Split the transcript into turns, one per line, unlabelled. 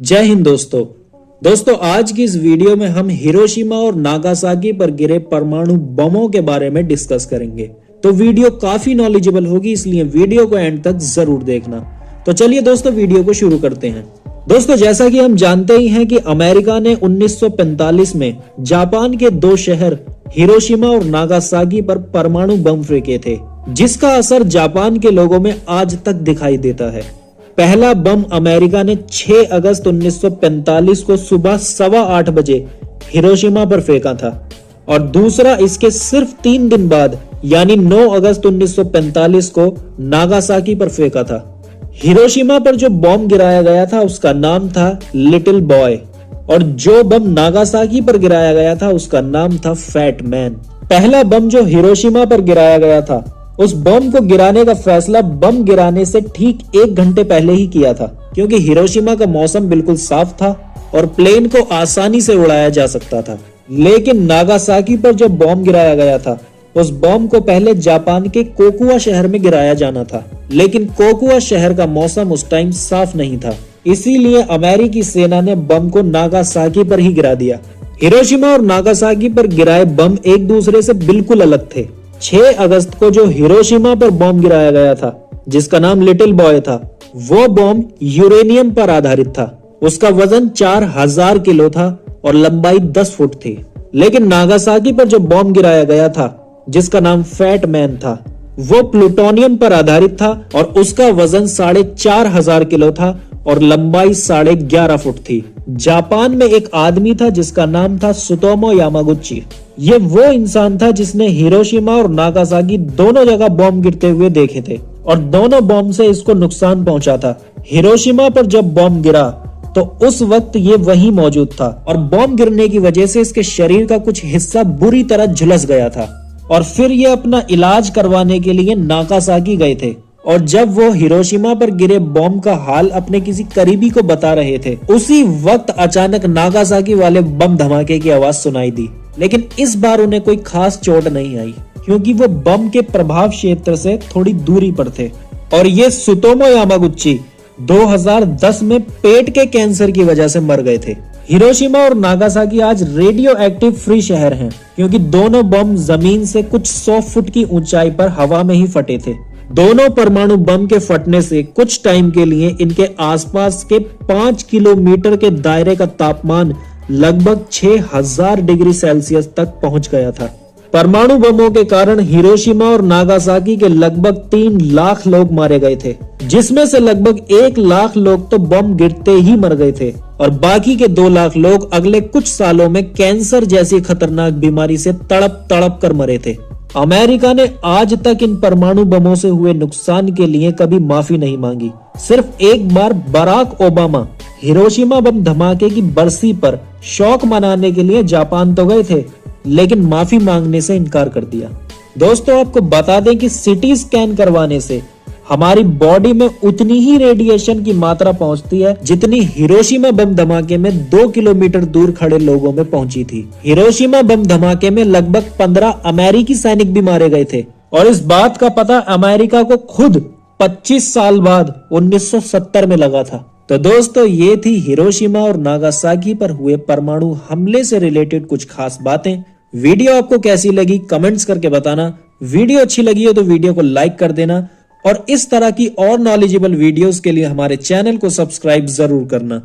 जय हिंद दोस्तों आज की इस वीडियो में हम हिरोशिमा और नागासाकी पर गिरे परमाणु बमों के बारे में डिस्कस करेंगे। तो वीडियो काफी नॉलेजेबल होगी, इसलिए वीडियो को एंड तक जरूर देखना। तो चलिए दोस्तों वीडियो को शुरू करते हैं। दोस्तों जैसा कि हम जानते ही हैं कि अमेरिका ने 1945 में जापान के दो शहर हिरोशिमा और नागासाकी पर परमाणु बम फेंके थे, जिसका असर जापान के लोगों में आज तक दिखाई देता है। पहला बम अमेरिका ने 6 अगस्त 1945 को सुबह 8:15 बजे हिरोशिमा पर फेंका था और दूसरा इसके सिर्फ 3 दिन बाद यानी 9 अगस्त 1945 को नागासाकी पर फेंका था। हिरोशिमा पर जो बम गिराया गया था उसका नाम था लिटिल बॉय और जो बम नागासाकी पर गिराया गया था उसका नाम था फैट मैन। पहला बम जो हिरोशिमा पर गिराया गया था, उस बम को गिराने का फैसला बम गिराने से ठीक 1 घंटे पहले ही किया था, क्योंकि हिरोशिमा का मौसम बिल्कुल साफ था और प्लेन को आसानी से उड़ाया जा सकता था। लेकिन नागासाकी पर जो बम गिराया गया था, उस बम को पहले जापान के कोकुआ शहर में गिराया जाना था, लेकिन कोकुआ शहर का मौसम उस टाइम साफ नहीं था, इसीलिए अमेरिकी सेना ने बम को नागासाकी पर ही गिरा दिया। हिरोशिमा और नागासाकी पर गिराए बम एक दूसरे से बिल्कुल अलग थे। 6 अगस्त को जो हिरोशिमा पर बम गिराया गया था, जिसका नाम लिटिल बॉय था, वो बम यूरेनियम पर आधारित था। उसका वजन 4000 किलो था और लंबाई 10 फुट थी। लेकिन नागासाकी पर जो बम गिराया गया था, जिसका नाम फैट मैन था, वो प्लूटोनियम पर आधारित था और उसका वजन 4500 किलो था और लंबाई 11.5 फुट थी। जापान में एक आदमी था जिसका नाम था सुतोमो यामागुची। ये वो इंसान था जिसने हिरोशिमा और नागासाकी दोनों जगह बम गिरते हुए देखे थे और दोनों बम से इसको नुकसान पहुंचा था। हिरोशिमा पर जब बम गिरा तो उस वक्त ये वहीं मौजूद था और बम गिरने की वजह से इसके शरीर का कुछ हिस्सा बुरी तरह झुलस गया था और फिर ये अपना इलाज करवाने के लिए नागासाकी गए थे। और जब वो हिरोशिमा पर गिरे बम का हाल अपने किसी करीबी को बता रहे थे, उसी वक्त अचानक नागासाकी वाले बम धमाके की आवाज सुनाई दी। लेकिन इस बार उन्हें कोई खास चोट नहीं आई, क्योंकि वो बम के प्रभाव क्षेत्र से थोड़ी दूरी पर थे। और ये सुतोमो यामागुची 2010 में पेट के कैंसर की वजह से मर गए थे। हिरोशिमा और नागासाकी आज रेडियो एक्टिव फ्री शहर हैं, क्योंकि दोनों बम जमीन से कुछ 100 फुट की ऊंचाई पर हवा में ही फटे थे। दोनों परमाणु बम के फटने से कुछ टाइम के लिए इनके आसपास के 5 किलोमीटर के दायरे का तापमान लगभग 6000 डिग्री सेल्सियस तक पहुंच गया था। परमाणु बमों के कारण हिरोशिमा और नागासाकी के लगभग 3 लाख लोग मारे गए थे, जिसमें से लगभग 1 लाख लोग तो बम गिरते ही मर गए थे और बाकी के 2 लाख लोग अगले कुछ सालों में कैंसर जैसी खतरनाक बीमारी से तड़प तड़प कर मरे थे। अमेरिका ने आज तक इन परमाणु बमों से हुए नुकसान के लिए कभी माफी नहीं मांगी। सिर्फ एक बार बराक ओबामा हिरोशिमा बम धमाके की बरसी पर शौक मनाने के लिए जापान तो गए थे, लेकिन माफी मांगने से इनकार कर दिया। दोस्तों आपको बता दें कि सीटी स्कैन करवाने से हमारी बॉडी में उतनी ही रेडिएशन की मात्रा पहुंचती है जितनी हिरोशिमा बम धमाके में 2 किलोमीटर दूर खड़े लोगों में पहुंची थी। हिरोशिमा बम धमाके में लगभग 15 अमेरिकी सैनिक भी मारे गए थे और इस बात का पता अमेरिका को खुद 25 साल बाद 1970 में लगा था। तो दोस्तों ये थी हिरोशिमा और नागासाकी पर हुए परमाणु हमले से रिलेटेड कुछ खास बातें। वीडियो आपको कैसी लगी कमेंट्स करके बताना। वीडियो अच्छी लगी हो तो वीडियो को लाइक कर देना और इस तरह की और नॉलेजेबल वीडियोस के लिए हमारे चैनल को सब्सक्राइब जरूर करना।